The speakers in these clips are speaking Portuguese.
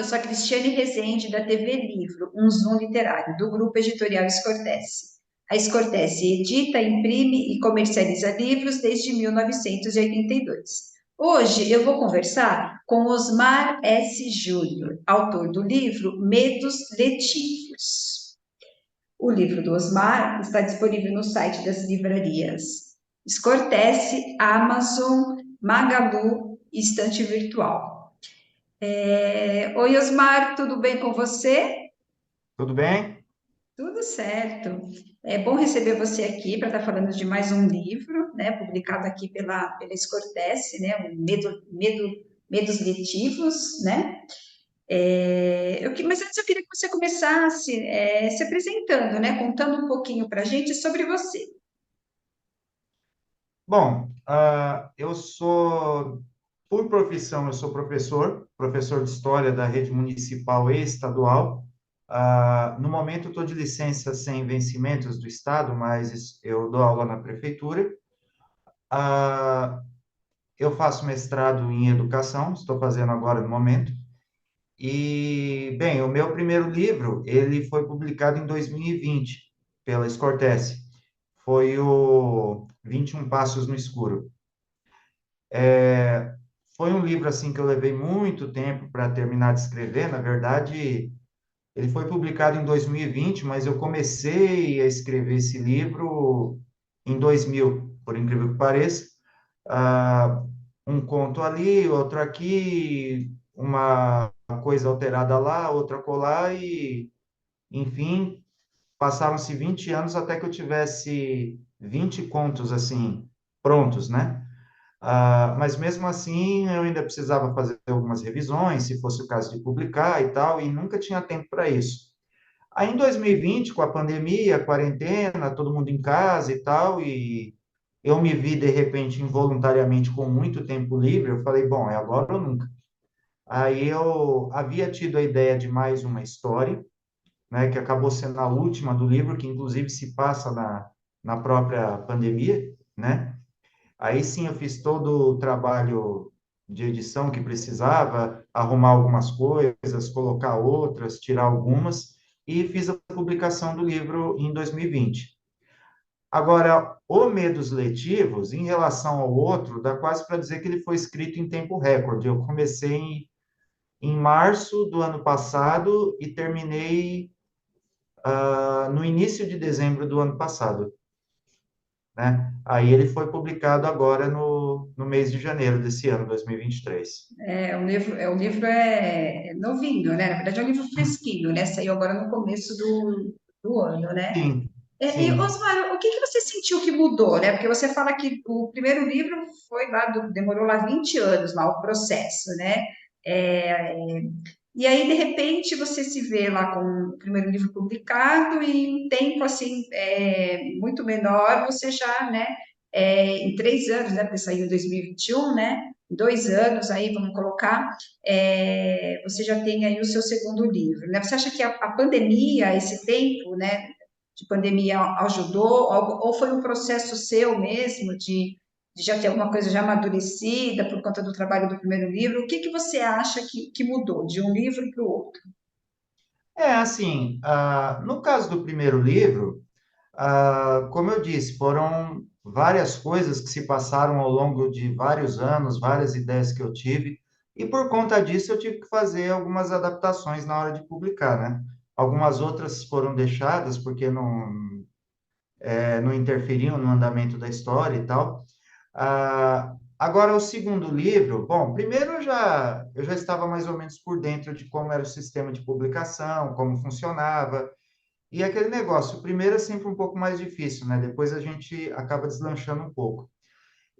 sou a Cristiane Rezende, da TV Livro, um Zoom literário, do Grupo Editorial Escortece. A Escortece edita, imprime e comercializa livros desde 1982. Hoje eu vou conversar com Osmar S. Júnior, autor do livro Medos Letivos. O livro do Osmar está disponível no site das livrarias Escortece, Amazon, Magalu e Estante Virtual. Oi, Osmar, tudo bem com você? Tudo bem? Tudo certo. É bom receber você aqui para estar falando de mais um livro, né, publicado aqui pela Escortece, né, o Medos Letivos, né? Mas antes eu queria que você começasse se apresentando, né, contando um pouquinho para a gente sobre você. Bom, por profissão, eu sou professor de História da rede municipal e estadual. No momento, estou de licença sem vencimentos do Estado, mas eu dou aula na prefeitura. Ah, eu faço mestrado em Educação, estou fazendo agora no momento. E, bem, o meu primeiro livro, ele foi publicado em 2020, pela Escortece. Foi o 21 Passos no Escuro. Foi um livro assim que eu levei muito tempo para terminar de escrever. Na verdade, ele foi publicado em 2020, mas eu comecei a escrever esse livro em 2000, por incrível que pareça. Ah, um conto ali, outro aqui, uma coisa alterada lá, outra colar e, enfim, passaram-se 20 anos até que eu tivesse 20 contos assim prontos, né? Mas mesmo assim, eu ainda precisava fazer algumas revisões, se fosse o caso de publicar e tal, e nunca tinha tempo para isso. Aí em 2020, com a pandemia, a quarentena, todo mundo em casa e tal, e eu me vi de repente involuntariamente com muito tempo livre, eu falei, bom, é agora ou nunca. Aí eu havia tido a ideia de mais uma história, né, que acabou sendo a última do livro, que inclusive se passa na própria pandemia, né? Aí sim eu fiz todo o trabalho de edição que precisava, arrumar algumas coisas, colocar outras, tirar algumas, e fiz a publicação do livro em 2020. Agora, o Medos Letivos, em relação ao outro, dá quase para dizer que ele foi escrito em tempo recorde. Eu comecei em março do ano passado e terminei no início de dezembro do ano passado, né? Aí ele foi publicado agora no mês de janeiro desse ano, 2023. O livro é novinho, né? Na verdade, é um livro fresquinho, né? Saiu agora no começo do ano, né? Sim, E, sim. Osmar, o que que você sentiu que mudou, né? Porque você fala que o primeiro livro foi lá, demorou lá 20 anos, lá o processo, né? É, e aí, de repente, você se vê lá com o primeiro livro publicado e em um tempo, assim, muito menor, você já, né? Em 3 anos, né? Porque saiu em 2021, né? Em 2 anos, aí, vamos colocar, você já tem aí o seu segundo livro, né? Você acha que a pandemia, esse tempo, né? De pandemia ajudou, ou foi um processo seu mesmo de já ter alguma coisa já amadurecida por conta do trabalho do primeiro livro? O que que você acha que mudou de um livro para o outro? É assim, no caso do primeiro livro, como eu disse, foram várias coisas que se passaram ao longo de vários anos, várias ideias que eu tive, e por conta disso eu tive que fazer algumas adaptações na hora de publicar, né? Algumas outras foram deixadas porque não interferiam no andamento da história e tal. Agora, o segundo livro, bom, primeiro eu já estava mais ou menos por dentro de como era o sistema de publicação, como funcionava, e aquele negócio, o primeiro é sempre um pouco mais difícil, né? Depois a gente acaba deslanchando um pouco.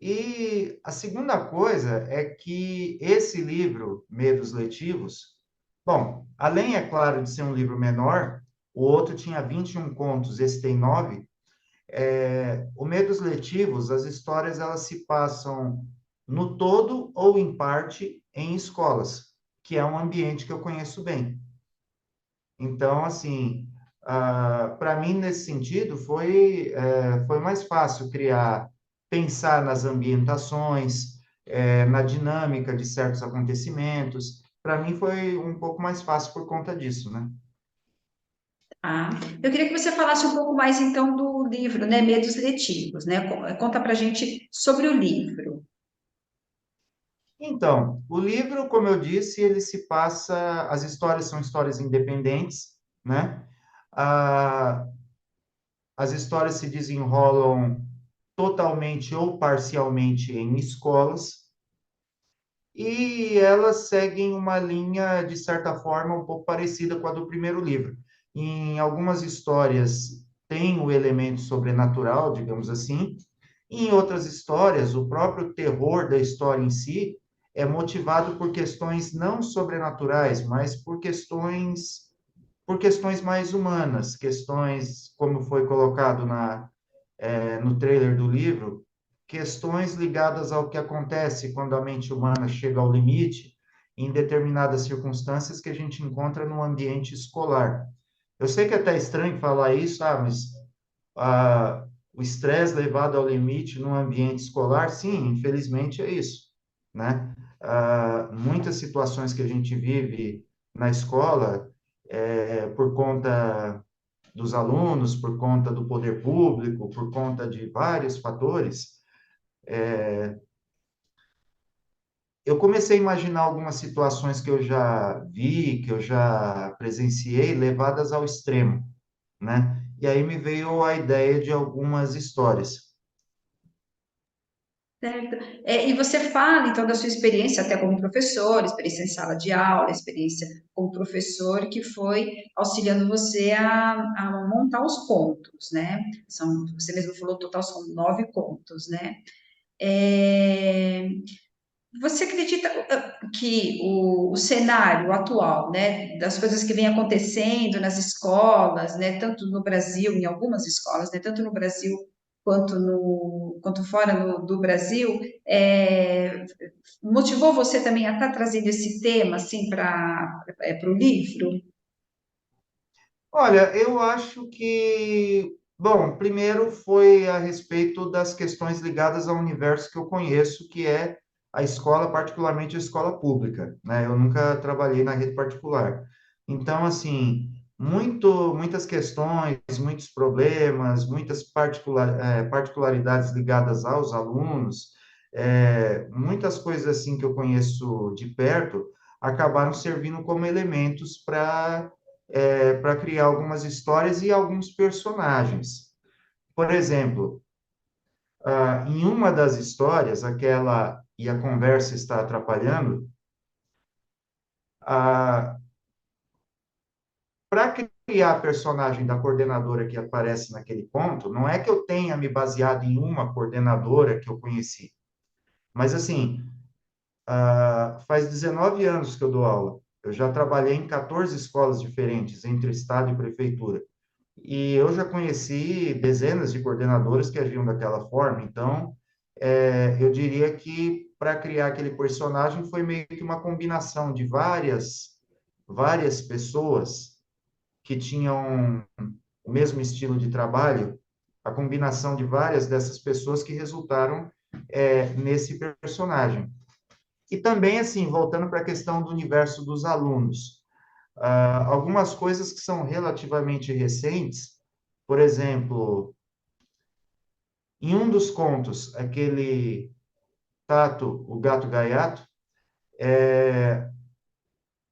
E a segunda coisa é que esse livro, Medos Letivos, bom, além, é claro, de ser um livro menor, o outro tinha 21 contos, esse tem 9. O Medos Letivos, as histórias elas se passam no todo ou em parte em escolas, que é um ambiente que eu conheço bem. Então, assim, para mim, nesse sentido, foi mais fácil pensar nas ambientações, na dinâmica de certos acontecimentos. para mim foi um pouco mais fácil por conta disso, né? Ah, eu queria que você falasse um pouco mais então do livro, né, Medos Letivos, né? Conta para gente sobre o livro. Então, o livro, como eu disse, ele se passa, as histórias são histórias independentes, né? Ah, as histórias se desenrolam totalmente ou parcialmente em escolas, e elas seguem uma linha, de certa forma, um pouco parecida com a do primeiro livro. Em algumas histórias tem o elemento sobrenatural, digamos assim, e em outras histórias, o próprio terror da história em si é motivado por questões não sobrenaturais, mas por questões mais humanas, questões, como foi colocado no trailer do livro, questões ligadas ao que acontece quando a mente humana chega ao limite em determinadas circunstâncias que a gente encontra no ambiente escolar. Eu sei que é até estranho falar isso, mas o estresse levado ao limite no ambiente escolar, sim, infelizmente é isso, né? Muitas situações que a gente vive na escola, por conta dos alunos, por conta do poder público, por conta de vários fatores, eu comecei a imaginar algumas situações que eu já vi, que eu já presenciei, levadas ao extremo, né? E aí me veio a ideia de algumas histórias. Certo. E você fala, então, da sua experiência até como professor, experiência em sala de aula, experiência como professor, que foi auxiliando você a montar os contos, né? Você mesmo falou, total são 9 contos, né? É, você acredita que o cenário atual, né, das coisas que vem acontecendo nas escolas, né, tanto no Brasil, em algumas escolas, né, tanto no Brasil quanto fora do Brasil, motivou você também a estar trazendo esse tema assim para o livro? Olha, eu acho que, bom, primeiro foi a respeito das questões ligadas ao universo que eu conheço, que é a escola, particularmente a escola pública, né? Eu nunca trabalhei na rede particular. Então, assim, muitas questões, muitos problemas, muitas particularidades ligadas aos alunos, muitas coisas assim que eu conheço de perto, acabaram servindo como elementos para criar algumas histórias e alguns personagens. Por exemplo, em uma das histórias, aquela e a conversa está atrapalhando, para criar a personagem da coordenadora que aparece naquele ponto, não é que eu tenha me baseado em uma coordenadora que eu conheci, mas assim, faz 19 anos que eu dou aula. Eu já trabalhei em 14 escolas diferentes, entre estado e prefeitura. E eu já conheci dezenas de coordenadores que agiam daquela forma, então eu diria que para criar aquele personagem foi meio que uma combinação de várias pessoas que tinham o mesmo estilo de trabalho, a combinação de várias dessas pessoas que resultaram nesse personagem. E também, assim, voltando para a questão do universo dos alunos, algumas coisas que são relativamente recentes, por exemplo, em um dos contos, aquele Tato, o Gato Gaiato,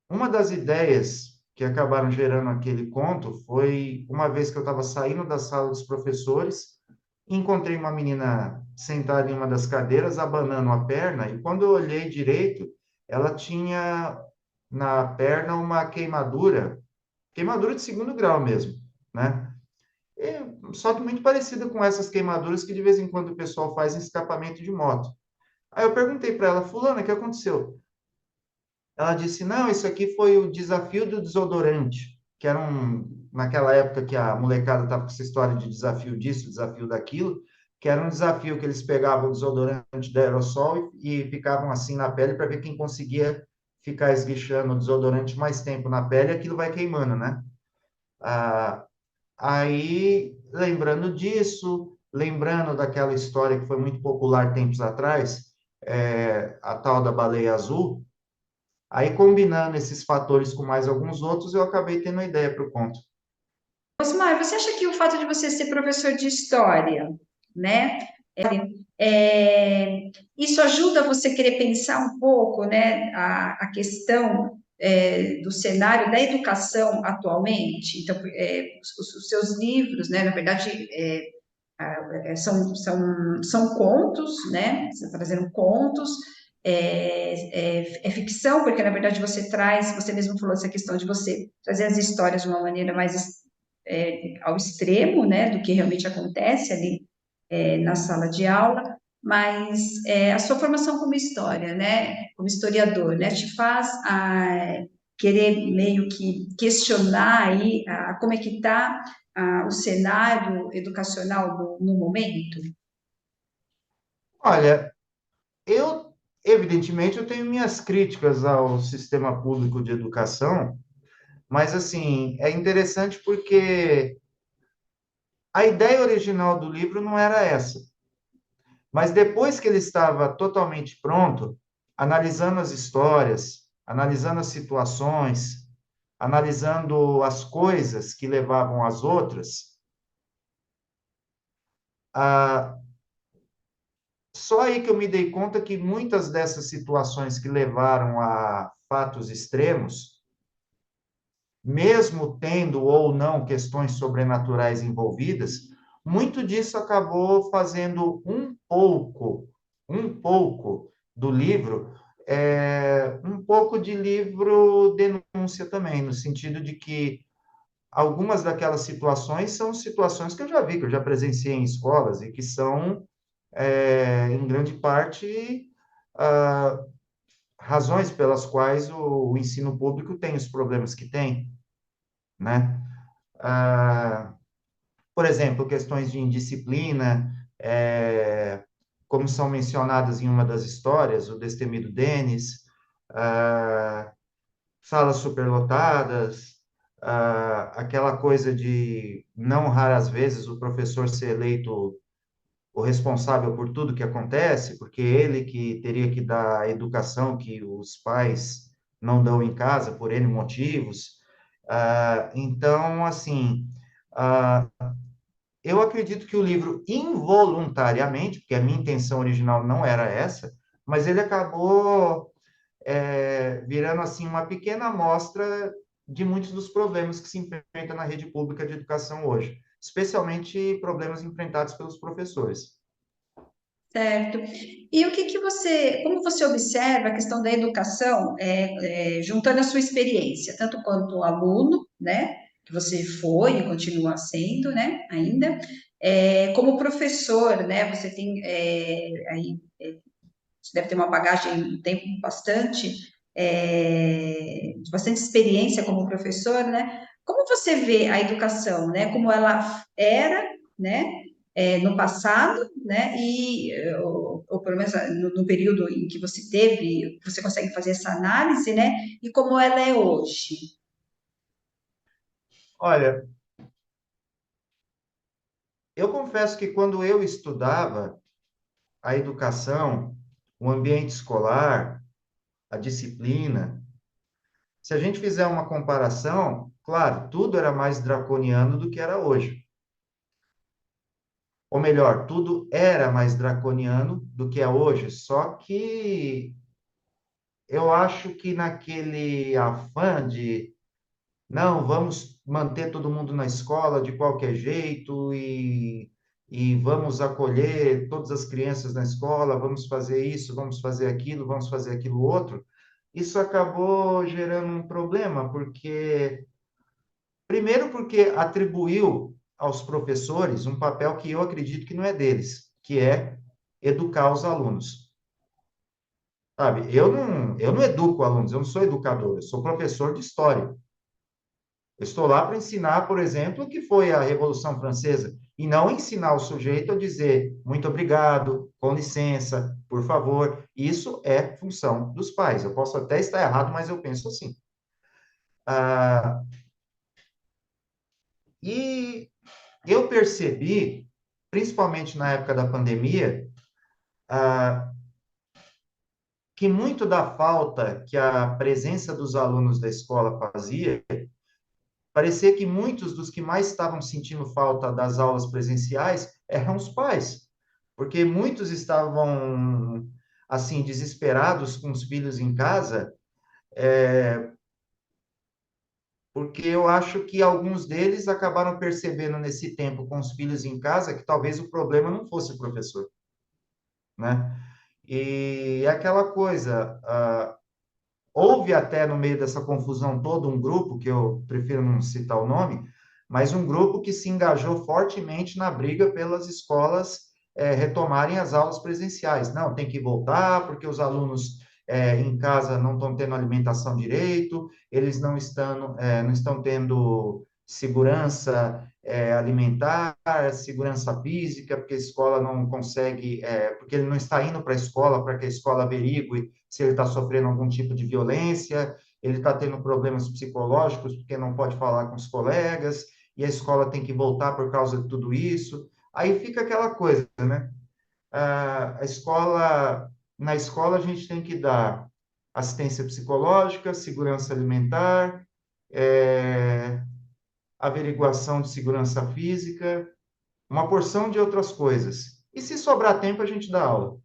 uma das ideias que acabaram gerando aquele conto foi uma vez que eu estava saindo da sala dos professores, encontrei uma menina sentada em uma das cadeiras, abanando a perna, e quando eu olhei direito, ela tinha na perna uma queimadura de segundo grau mesmo, né? Só que muito parecida com essas queimaduras que de vez em quando o pessoal faz em escapamento de moto. Aí eu perguntei para ela, fulana, o que aconteceu? Ela disse, não, isso aqui foi o desafio do desodorante, que era naquela época que a molecada estava com essa história de desafio disso, desafio daquilo, que era um desafio que eles pegavam o desodorante da aerossol e ficavam assim na pele para ver quem conseguia ficar esguichando o desodorante mais tempo na pele, e aquilo vai queimando, né? Ah, Aí, lembrando disso, lembrando daquela história que foi muito popular tempos atrás, a tal da baleia azul, Aí, combinando esses fatores com mais alguns outros, eu acabei tendo a ideia para o conto. Osmar, você acha que o fato de você ser professor de história, né, isso ajuda você a querer pensar um pouco, né, a questão do cenário da educação atualmente? Então, os seus livros, né, na verdade, são contos, né? Você está trazendo contos, é ficção, porque na verdade você traz, você mesmo falou essa questão de você trazer as histórias de uma maneira mais ao extremo, né, do que realmente acontece ali na sala de aula, mas a sua formação como história, né, como historiador, né, te faz querer meio que questionar aí como é que está o cenário educacional no momento? Olha, evidentemente, eu tenho minhas críticas ao sistema público de educação, mas, assim, é interessante porque a ideia original do livro não era essa. Mas depois que ele estava totalmente pronto, analisando as histórias, analisando as situações, analisando as coisas que levavam às outras, ah, só aí que eu me dei conta que muitas dessas situações que levaram a fatos extremos, mesmo tendo ou não questões sobrenaturais envolvidas, muito disso acabou fazendo um pouco do livro, um pouco de livro denúncia também, no sentido de que algumas daquelas situações são situações que eu já vi, que eu já presenciei em escolas e que são, em grande parte, ah, razões pelas quais o ensino público tem os problemas que tem, né? Ah, por exemplo, questões de indisciplina, como são mencionadas em uma das histórias, o destemido Denis, ah, salas superlotadas, aquela coisa de, não raras vezes, o professor ser eleito o responsável por tudo que acontece, porque ele que teria que dar a educação que os pais não dão em casa por N motivos. Então, assim, ah, eu acredito que o livro, involuntariamente, porque a minha intenção original não era essa, mas ele acabou virando assim uma pequena amostra de muitos dos problemas que se enfrentam na rede pública de educação hoje, especialmente problemas enfrentados pelos professores. Certo. E o que que você, como você observa a questão da educação, juntando a sua experiência, tanto quanto aluno, né, que você foi e continua sendo, né, ainda, como professor, né, você tem aí você deve ter uma bagagem, um tempo de bastante experiência como professor, né? Como você vê a educação, né? Como ela era, né? No passado, né? Ou pelo menos no período em que você teve, você consegue fazer essa análise, né? E como ela é hoje. Olha, eu confesso que quando eu estudava a educação, o ambiente escolar, a disciplina, se a gente fizer uma comparação, claro, tudo era mais draconiano do que era hoje. Ou melhor, tudo era mais draconiano do que é hoje, só que eu acho que naquele afã de não, vamos manter todo mundo na escola de qualquer jeito e vamos acolher todas as crianças na escola, vamos fazer isso, vamos fazer aquilo outro, isso acabou gerando um problema, porque, primeiro, porque atribuiu aos professores um papel que eu acredito que não é deles, que é educar os alunos. Sabe, eu não educo alunos, eu não sou educador, eu sou professor de história. Eu estou lá para ensinar, por exemplo, o que foi a Revolução Francesa, e não ensinar o sujeito a dizer muito obrigado, com licença, por favor. Isso é função dos pais. Eu posso até estar errado, mas eu penso assim. Ah, e eu percebi, principalmente na época da pandemia, ah, que muito da falta que a presença dos alunos da escola fazia, parecia que muitos dos que mais estavam sentindo falta das aulas presenciais eram os pais, porque muitos estavam assim desesperados com os filhos em casa, porque eu acho que alguns deles acabaram percebendo nesse tempo com os filhos em casa que talvez o problema não fosse o professor, né? E é aquela coisa, houve até no meio dessa confusão toda um grupo, que eu prefiro não citar o nome, mas um grupo que se engajou fortemente na briga pelas escolas retomarem as aulas presenciais. Não, tem que voltar, porque os alunos em casa não estão tendo alimentação direito, eles não estão tendo segurança alimentar, segurança física, porque a escola não consegue, porque ele não está indo para a escola para que a escola averigue se ele está sofrendo algum tipo de violência, ele está tendo problemas psicológicos porque não pode falar com os colegas, e a escola tem que voltar por causa de tudo isso. Aí fica aquela coisa, né? A escola, na escola a gente tem que dar assistência psicológica, segurança alimentar, averiguação de segurança física, uma porção de outras coisas. E se sobrar tempo, a gente dá aula.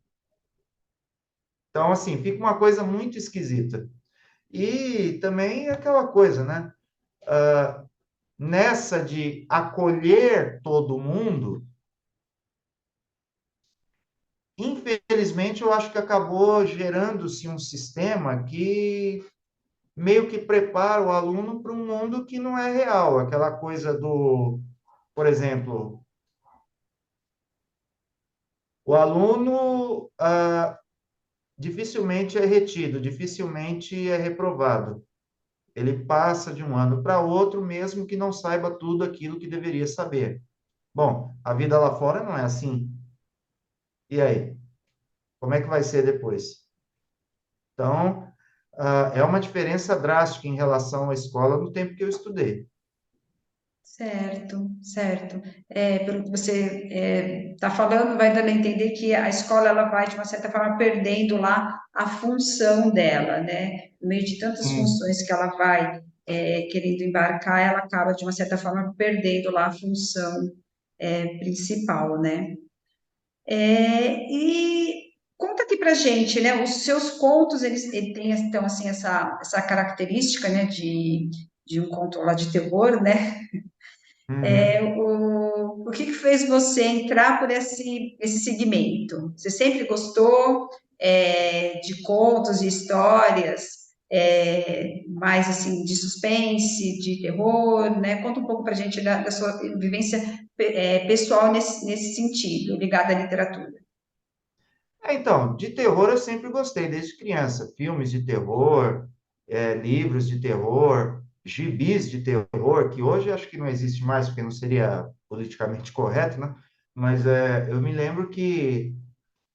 Então, assim, fica uma coisa muito esquisita. E também aquela coisa, né? Nessa de acolher todo mundo, infelizmente, eu acho que acabou gerando-se um sistema que meio que prepara o aluno para um mundo que não é real. Aquela coisa do, por exemplo, o aluno dificilmente é retido, dificilmente é reprovado. Ele passa de um ano para outro, mesmo que não saiba tudo aquilo que deveria saber. Bom, a vida lá fora não é assim. E aí? Como é que vai ser depois? Então, é uma diferença drástica em relação à escola no tempo que eu estudei. Certo, certo. Pelo que você está falando, vai dando a entender que a escola ela vai, de uma certa forma, perdendo lá a função dela, né? No meio de tantas Sim. funções que ela vai querendo embarcar, ela acaba, de uma certa forma, perdendo lá a função principal, né? E conta aqui pra gente, né? Os seus contos, eles têm, então, assim, essa característica, né, de um conto lá de terror, né? Uhum. O que que fez você entrar por esse segmento? Você sempre gostou de contos, de histórias, mais assim, de suspense, de terror, né? Conta um pouco para a gente da sua vivência pessoal nesse sentido, ligada à literatura. Então, de terror eu sempre gostei, desde criança. Filmes de terror, livros de terror, gibis de terror, que hoje acho que não existe mais, porque não seria politicamente correto, né? Mas eu me lembro que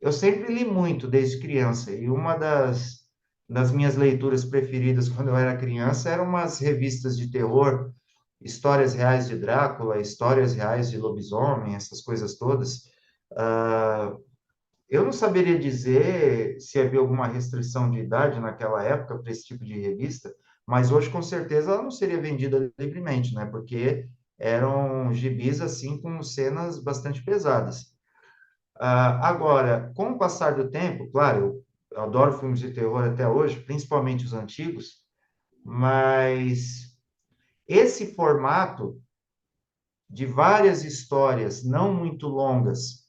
eu sempre li muito desde criança, e uma das minhas leituras preferidas quando eu era criança eram umas revistas de terror, histórias reais de Drácula, histórias reais de lobisomem, essas coisas todas. Ah, eu não saberia dizer se havia alguma restrição de idade naquela época para esse tipo de revista, mas hoje com certeza ela não seria vendida livremente, né? Porque eram gibis assim com cenas bastante pesadas. Agora, com o passar do tempo, claro, eu adoro filmes de terror até hoje, principalmente os antigos, mas esse formato de várias histórias não muito longas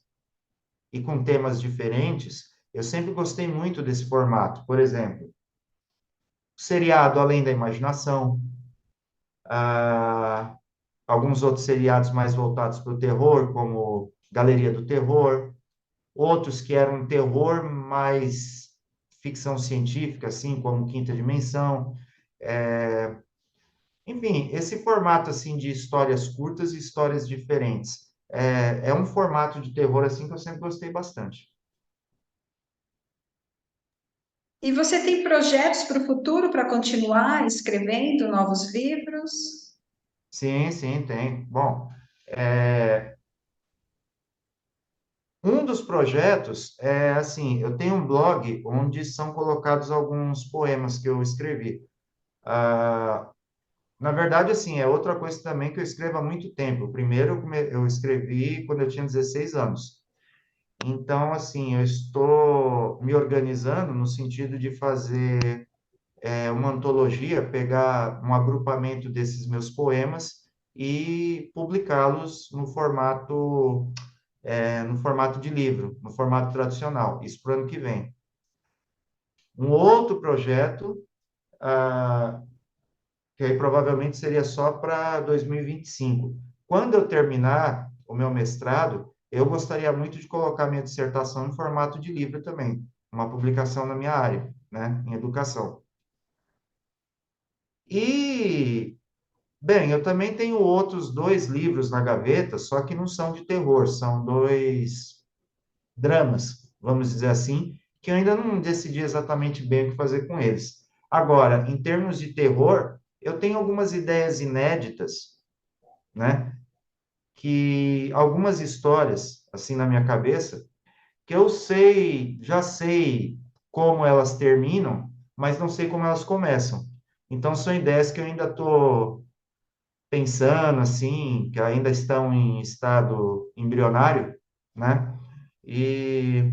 e com temas diferentes, eu sempre gostei muito desse formato. Por exemplo, seriado Além da Imaginação, ah, alguns outros seriados mais voltados para o terror, como Galeria do Terror, outros que eram terror mais ficção científica, assim, como Quinta Dimensão. Enfim, esse formato assim de histórias curtas e histórias diferentes. É um formato de terror assim que eu sempre gostei bastante. E você tem projetos para o futuro para continuar escrevendo novos livros? Sim, sim, tem. Bom, Um dos projetos é assim, eu tenho um blog onde são colocados alguns poemas que eu escrevi. Ah, na verdade, assim, é outra coisa também que eu escrevo há muito tempo. O primeiro eu escrevi quando eu tinha 16 anos. Então, assim, eu estou me organizando no sentido de fazer uma antologia, pegar um agrupamento desses meus poemas e publicá-los no formato de livro, no formato tradicional, isso para o ano que vem. Um outro projeto, ah, que aí provavelmente seria só para 2025. Quando eu terminar o meu mestrado, eu gostaria muito de colocar minha dissertação em formato de livro também, uma publicação na minha área, né, em educação. E, bem, eu também tenho outros dois livros na gaveta, só que não são de terror, são dois dramas, vamos dizer assim, que eu ainda não decidi exatamente bem o que fazer com eles. Agora, em termos de terror, eu tenho algumas ideias inéditas, né? Que algumas histórias, assim, na minha cabeça, que eu sei, já sei como elas terminam, mas não sei como elas começam. Então, são ideias que eu ainda estou pensando, assim, que ainda estão em estado embrionário, né? E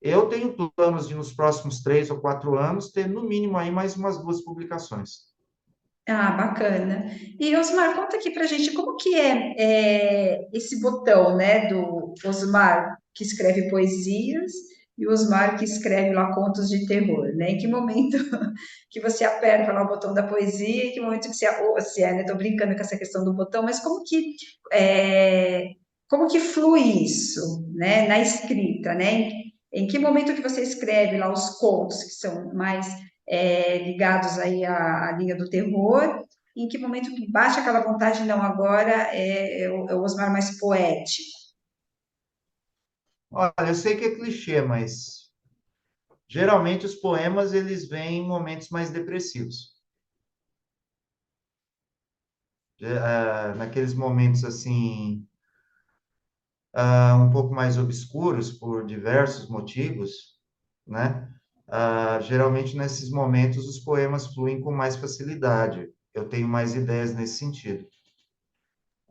eu tenho planos de, nos próximos 3 ou 4 anos, ter no mínimo aí mais umas duas publicações. Ah, bacana. E Osmar, conta aqui pra gente como que é esse botão, né, do Osmar que escreve poesias e o Osmar que escreve lá contos de terror, né? Em que momento que você aperta lá o botão da poesia, em que momento que você, ou, se é, né? Tô brincando com essa questão do botão, mas é, como que flui isso, né, na escrita, né? Em que momento que você escreve lá os contos que são mais ligados aí à linha do terror, em que momento que bate aquela vontade, não, agora é o Osmar mais poético. Olha, eu sei que é clichê, mas geralmente os poemas eles vêm em momentos mais depressivos. Naqueles momentos assim, um pouco mais obscuros por diversos motivos, né? Geralmente nesses momentos os poemas fluem com mais facilidade. Eu tenho mais ideias nesse sentido.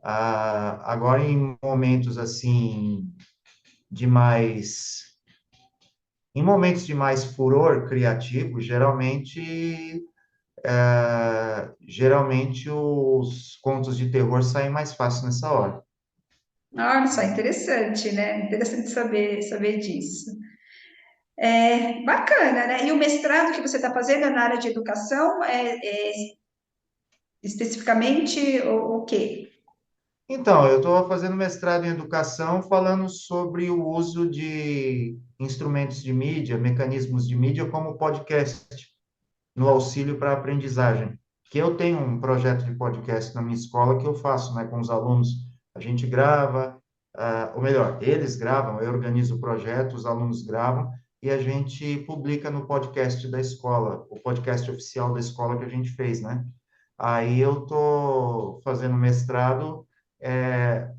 Agora em momentos assim de mais em momentos de mais furor criativo, geralmente os contos de terror saem mais fácil nessa hora. Olha só, interessante, né? Interessante saber disso. Bacana, né? E o mestrado que você está fazendo é na área de educação, especificamente o quê? Então, eu estou fazendo mestrado em educação falando sobre o uso de instrumentos de mídia, mecanismos de mídia, como o podcast, no auxílio para a aprendizagem. Que eu tenho um projeto de podcast na minha escola que eu faço, né, com os alunos. A gente grava, ou melhor, eles gravam, eu organizo o projeto, os alunos gravam e a gente publica no podcast da escola, o podcast oficial da escola que a gente fez, né? Aí eu estou fazendo mestrado é,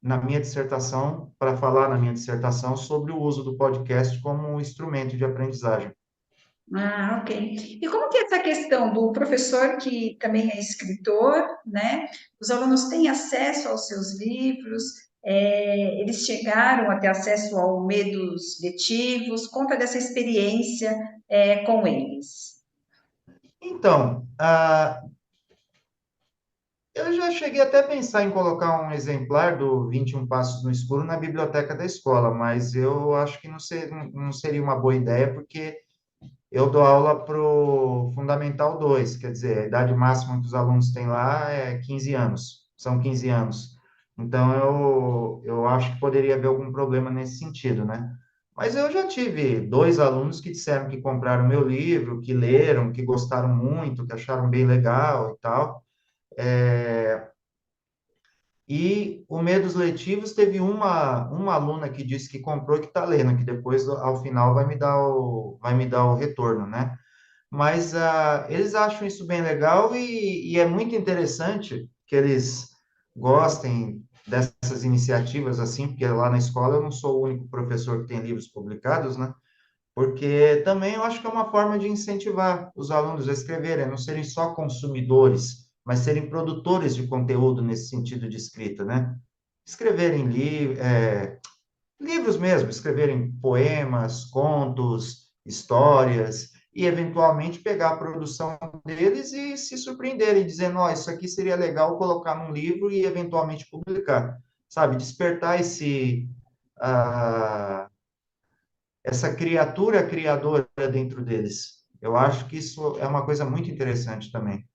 na minha dissertação, para falar na minha dissertação sobre o uso do podcast como um instrumento de aprendizagem. Ah, ok. E como que é essa questão do professor que também é escritor, né? Os alunos têm acesso aos seus livros, eles chegaram a ter acesso ao medos letivos, conta dessa experiência, com eles. Então, eu já cheguei até a pensar em colocar um exemplar do 21 Passos no Escuro na biblioteca da escola, mas eu acho que não seria uma boa ideia, porque eu dou aula para o Fundamental 2, quer dizer, a idade máxima que os alunos têm lá é 15 anos, são 15 anos. Então, eu acho que poderia haver algum problema nesse sentido, né? Mas eu já tive dois alunos que disseram que compraram meu livro, que leram, que gostaram muito, que acharam bem legal e tal. É, e o Medos Letivos teve uma aluna que disse que comprou e que está lendo, que depois, ao final, vai me dar o retorno, né? Mas eles acham isso bem legal e é muito interessante que eles gostem. dessas iniciativas, assim, porque lá na escola eu não sou o único professor que tem livros publicados, né? Porque também eu acho que é uma forma de incentivar os alunos a escreverem, a não serem só consumidores, mas serem produtores de conteúdo nesse sentido de escrita, né? Escreverem livros mesmo, escreverem poemas, contos, histórias, e eventualmente pegar a produção deles e se surpreenderem, dizendo, ó, isso aqui seria legal colocar num livro e eventualmente publicar, sabe? Despertar ah, essa criatura criadora dentro deles. Eu acho que isso é uma coisa muito interessante também.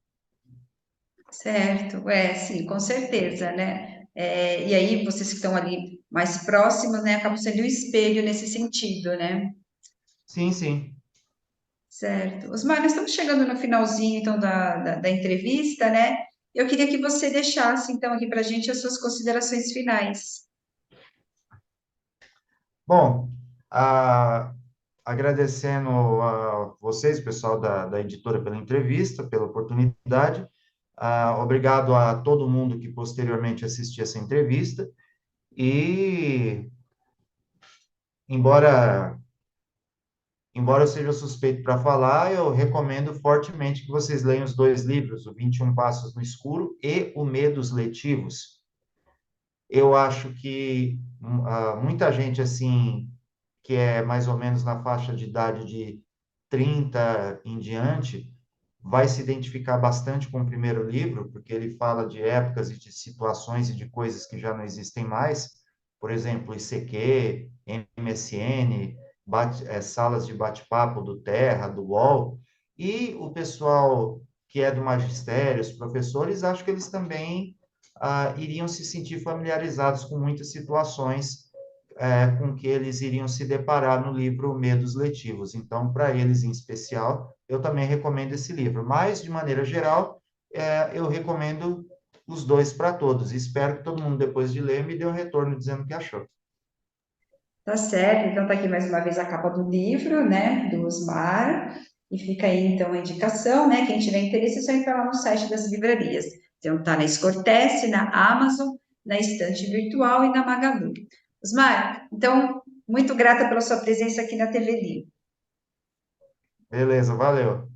Certo, sim, com certeza, né? E aí, vocês que estão ali mais próximos, né, acabam sendo um espelho nesse sentido, né? Sim, sim. Certo. Osmar, nós estamos chegando no finalzinho, então, da entrevista, né? Eu queria que você deixasse, então, aqui para a gente as suas considerações finais. Bom, agradecendo a vocês, pessoal da editora, pela entrevista, pela oportunidade. Obrigado a todo mundo que posteriormente assistiu essa entrevista. E, embora, embora eu seja suspeito para falar, eu recomendo fortemente que vocês leiam os dois livros, o 21 Passos no Escuro e o Medos Letivos. Eu acho que muita gente, assim, que é mais ou menos na faixa de idade de 30 em diante, vai se identificar bastante com o primeiro livro, porque ele fala de épocas e de situações e de coisas que já não existem mais, por exemplo, ICQ, MSN, salas de bate-papo do Terra, do UOL, e o pessoal que é do magistério, os professores, acho que eles também iriam se sentir familiarizados com muitas situações com que eles iriam se deparar no livro Medos Letivos. Então, para eles em especial, eu também recomendo esse livro. Mas, de maneira geral, eu recomendo os dois para todos. Espero que todo mundo, depois de ler, me dê um retorno dizendo o que achou. Tá certo, então tá aqui mais uma vez a capa do livro, né, do Osmar, e fica aí então a indicação, né, quem tiver interesse é só entrar lá no site das livrarias. Então tá na Escortece, na Amazon, na Estante Virtual e na Magalu. Osmar, então, muito grata pela sua presença aqui na TV Livre. Beleza, valeu.